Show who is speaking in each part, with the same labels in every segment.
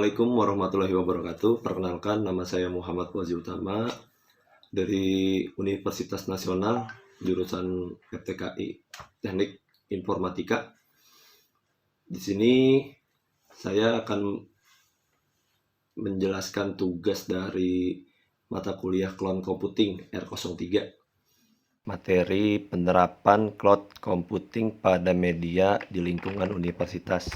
Speaker 1: Assalamualaikum warahmatullahi wabarakatuh. Perkenalkan, nama saya Muhammad Wazi Utama dari Universitas Nasional, jurusan FTKI, Teknik Informatika. Di sini saya akan menjelaskan tugas dari mata kuliah Cloud Computing R03. Materi penerapan cloud computing pada media di lingkungan universitas.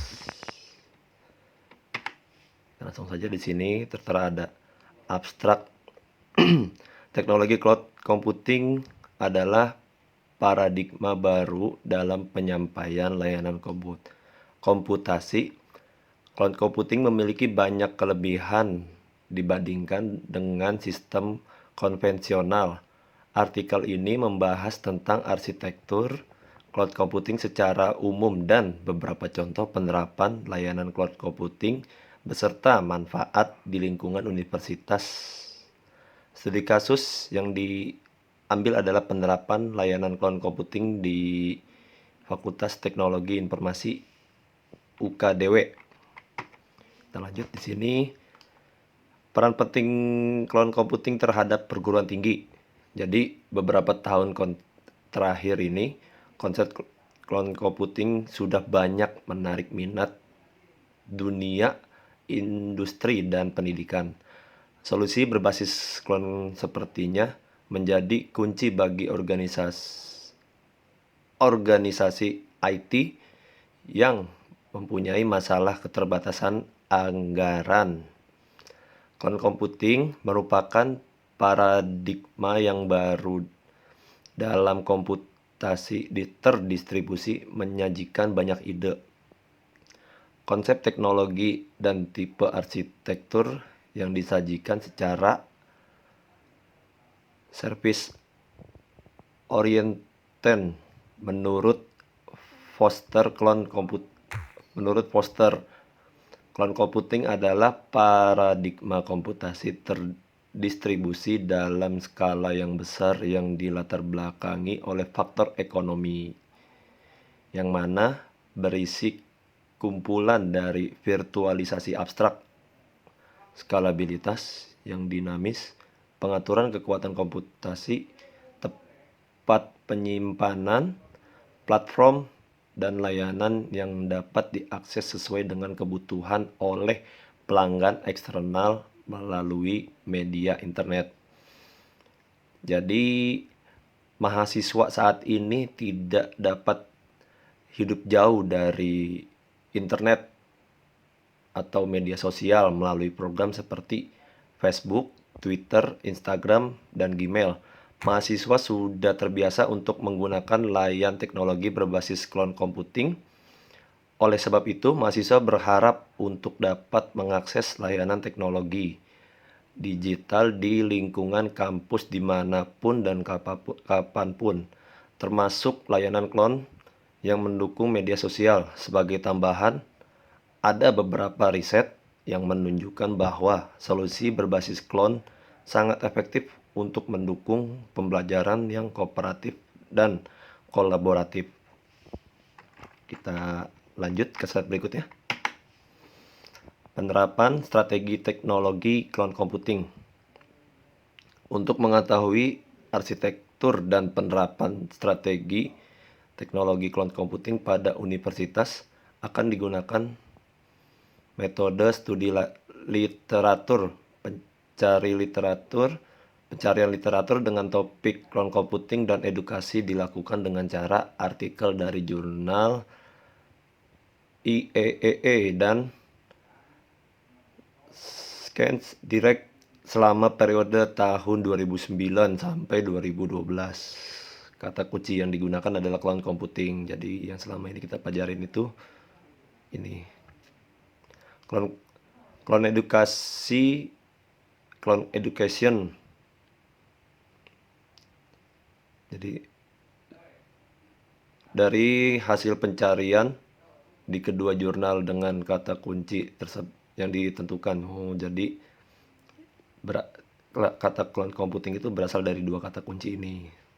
Speaker 1: Langsung saja di sini tertera ada abstrak. Teknologi cloud computing adalah paradigma baru dalam penyampaian layanan komputasi. Cloud computing memiliki banyak kelebihan dibandingkan dengan sistem konvensional. Artikel ini membahas tentang arsitektur cloud computing secara umum dan beberapa contoh penerapan layanan cloud computing beserta manfaat di lingkungan universitas. Studi kasus yang diambil adalah penerapan layanan cloud computing di Fakultas Teknologi Informasi UKDW. Kita lanjut di sini. Peran penting cloud computing terhadap perguruan tinggi. Jadi beberapa tahun terakhir ini konsep cloud computing sudah banyak menarik minat dunia industri dan pendidikan. Solusi berbasis cloud sepertinya menjadi kunci bagi organisasi IT yang mempunyai masalah keterbatasan anggaran. Cloud computing merupakan paradigma yang baru dalam komputasi terdistribusi, menyajikan banyak ide, konsep teknologi, dan tipe arsitektur yang disajikan secara service oriented. Menurut Foster, cloud computing adalah paradigma komputasi terdistribusi dalam skala yang besar yang dilatar belakangi oleh faktor ekonomi, yang mana berisi kumpulan dari virtualisasi abstrak, skalabilitas yang dinamis, pengaturan kekuatan komputasi, tempat penyimpanan, platform, dan layanan yang dapat diakses sesuai dengan kebutuhan oleh pelanggan eksternal melalui media internet. Jadi mahasiswa saat ini tidak dapat hidup jauh dari internet atau media sosial melalui program seperti Facebook, Twitter, Instagram, dan Gmail. Mahasiswa sudah terbiasa untuk menggunakan layanan teknologi berbasis cloud computing. Oleh sebab itu, mahasiswa berharap untuk dapat mengakses layanan teknologi digital di lingkungan kampus dimanapun dan kapanpun, termasuk layanan cloud yang mendukung media sosial. Sebagai tambahan, ada beberapa riset yang menunjukkan bahwa solusi berbasis cloud sangat efektif untuk mendukung pembelajaran yang kooperatif dan kolaboratif. Kita lanjut ke slide berikutnya. Penerapan strategi teknologi cloud computing. Untuk mengetahui arsitektur dan penerapan strategi teknologi cloud computing pada universitas akan digunakan metode studi literatur, pencarian literatur dengan topik cloud computing dan edukasi dilakukan dengan cara artikel dari jurnal IEEE dan Science Direct selama periode tahun 2009 sampai 2012. Kata kunci yang digunakan adalah cloud computing. Jadi yang selama ini kita pelajarin itu ini. Cloud education. Jadi dari hasil pencarian di kedua jurnal dengan kata kunci yang ditentukan. Jadi kata cloud computing itu berasal dari dua kata kunci ini.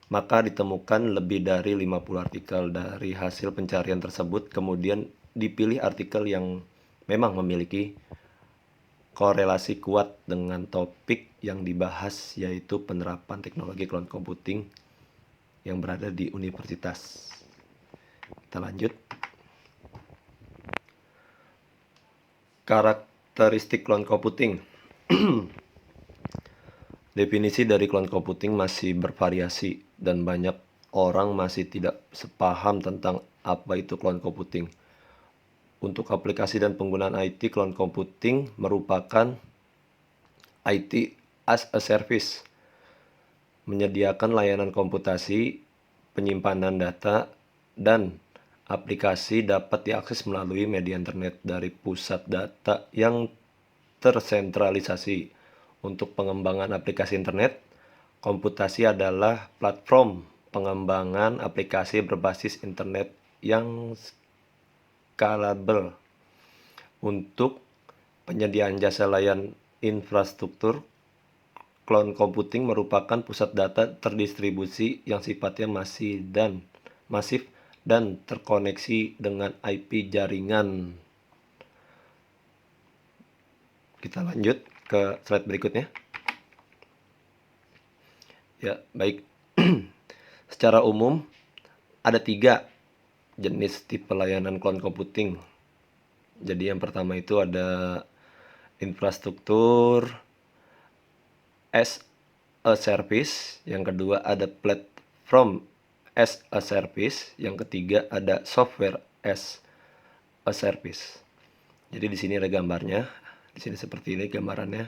Speaker 1: Maka ditemukan lebih dari 50 artikel dari hasil pencarian tersebut. Kemudian dipilih artikel yang memang memiliki korelasi kuat dengan topik yang dibahas, yaitu penerapan teknologi cloud computing yang berada di universitas. Kita lanjut. Karakteristik cloud computing. Definisi dari cloud computing masih bervariasi dan banyak orang masih tidak sepaham tentang apa itu cloud computing. Untuk aplikasi dan penggunaan IT, cloud computing merupakan IT as a service, menyediakan layanan komputasi, penyimpanan data, dan aplikasi dapat diakses melalui media internet dari pusat data yang tersentralisasi. Untuk pengembangan aplikasi internet, komputasi adalah platform pengembangan aplikasi berbasis internet yang scalable. Untuk penyediaan jasa layanan infrastruktur, cloud computing merupakan pusat data terdistribusi yang sifatnya masif dan terkoneksi dengan IP jaringan. Kita lanjut ke slide berikutnya. Ya, baik. Secara umum, ada 3 jenis tipe layanan cloud computing. Jadi yang pertama itu ada infrastruktur as a service, yang kedua ada platform as a service, yang ketiga ada software as a service. Jadi di sini ada gambarnya. Di sini seperti ini gambarannya.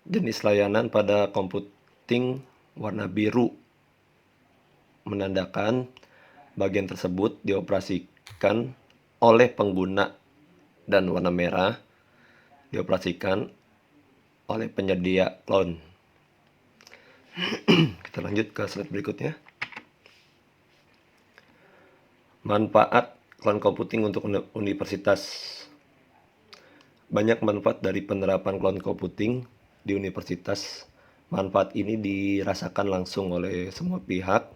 Speaker 1: Jenis layanan pada computing warna biru menandakan bagian tersebut dioperasikan oleh pengguna, dan warna merah dioperasikan oleh penyedia cloud. Kita lanjut ke slide berikutnya. Manfaat cloud computing untuk universitas. Banyak manfaat dari penerapan cloud computing di universitas. Manfaat ini dirasakan langsung oleh semua pihak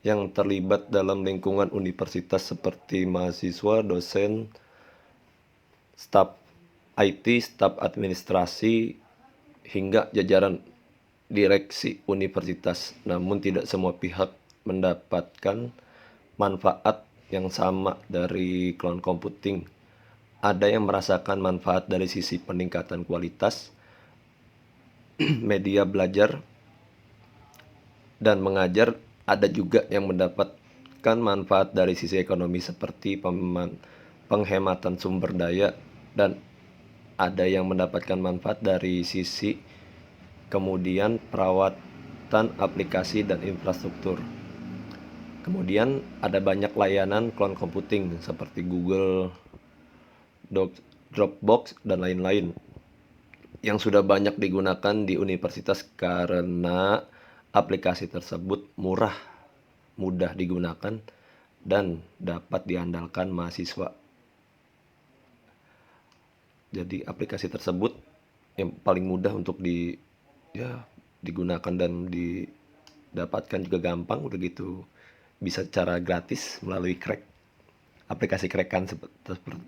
Speaker 1: yang terlibat dalam lingkungan universitas seperti mahasiswa, dosen, staf IT, staf administrasi, hingga jajaran direksi universitas. Namun tidak semua pihak mendapatkan manfaat yang sama dari cloud computing. Ada yang merasakan manfaat dari sisi peningkatan kualitas media belajar dan mengajar. Ada juga yang mendapatkan manfaat dari sisi ekonomi seperti penghematan sumber daya, dan ada yang mendapatkan manfaat dari sisi kemudian perawatan aplikasi dan infrastruktur. Kemudian ada banyak layanan cloud computing seperti Google, Dropbox, dan lain-lain yang sudah banyak digunakan di universitas karena aplikasi tersebut mudah digunakan dan dapat diandalkan mahasiswa. Jadi aplikasi tersebut yang paling mudah untuk digunakan dan didapatkan juga gampang, udah gitu bisa secara gratis melalui aplikasi crackan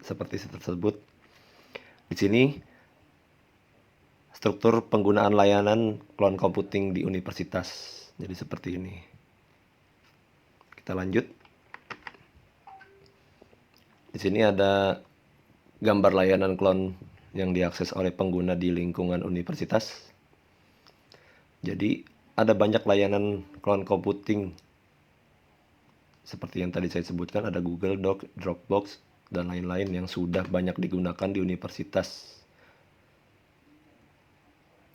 Speaker 1: seperti tersebut. Di sini struktur penggunaan layanan cloud computing di universitas. Jadi seperti ini. Kita lanjut. Di sini ada gambar layanan cloud yang diakses oleh pengguna di lingkungan universitas. Jadi ada banyak layanan cloud computing seperti yang tadi saya sebutkan, ada Google Doc, Dropbox, dan lain-lain yang sudah banyak digunakan di universitas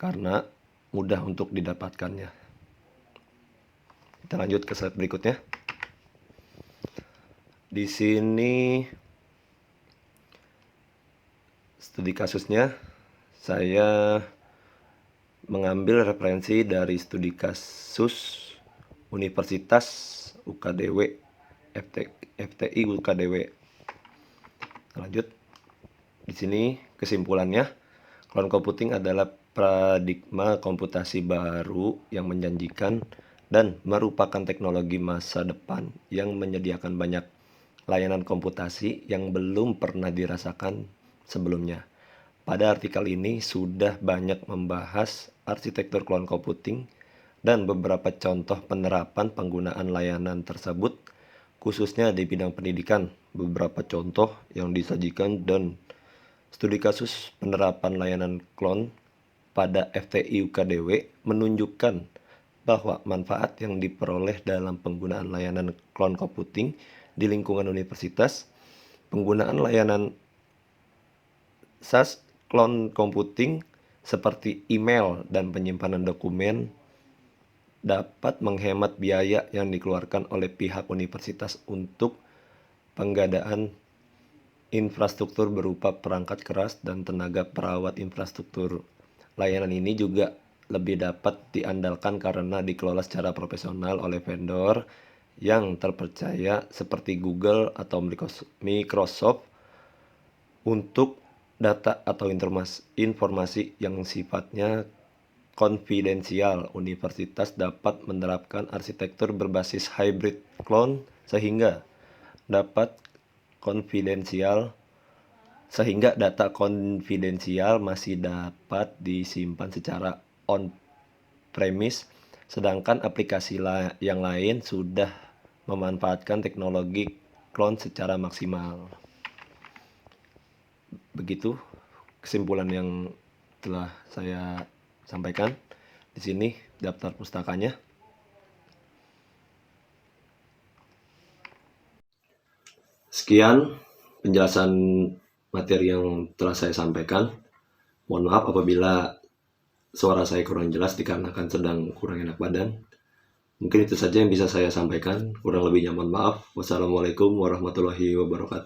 Speaker 1: karena mudah untuk didapatkannya. Kita lanjut ke slide berikutnya. Di sini studi kasusnya saya mengambil referensi dari studi kasus Universitas UKDW, FTI UKDW. Lanjut. Di sini kesimpulannya, cloud computing adalah paradigma komputasi baru yang menjanjikan dan merupakan teknologi masa depan yang menyediakan banyak layanan komputasi yang belum pernah dirasakan sebelumnya. Pada artikel ini sudah banyak membahas arsitektur cloud computing dan beberapa contoh penerapan penggunaan layanan tersebut, khususnya di bidang pendidikan. Beberapa contoh yang disajikan dan studi kasus penerapan layanan cloud pada FTI UKDW menunjukkan bahwa manfaat yang diperoleh dalam penggunaan layanan cloud computing di lingkungan universitas, penggunaan layanan SaaS cloud computing seperti email dan penyimpanan dokumen dapat menghemat biaya yang dikeluarkan oleh pihak universitas untuk penggadaan infrastruktur berupa perangkat keras dan tenaga perawat infrastruktur. Layanan ini juga lebih dapat diandalkan karena dikelola secara profesional oleh vendor yang terpercaya seperti Google atau Microsoft untuk data atau informasi yang sifatnya konfidensial. Universitas dapat menerapkan arsitektur berbasis hybrid cloud sehingga data konfidensial masih dapat disimpan secara on-premise, sedangkan aplikasi yang lain sudah memanfaatkan teknologi cloud secara maksimal. Begitu kesimpulan yang telah saya sampaikan. Di sini daftar pustakanya. Sekian penjelasan materi yang telah saya sampaikan. Mohon maaf apabila suara saya kurang jelas dikarenakan sedang kurang enak badan. Mungkin itu saja yang bisa saya sampaikan. Kurang lebihnya mohon maaf. Wassalamualaikum warahmatullahi wabarakatuh.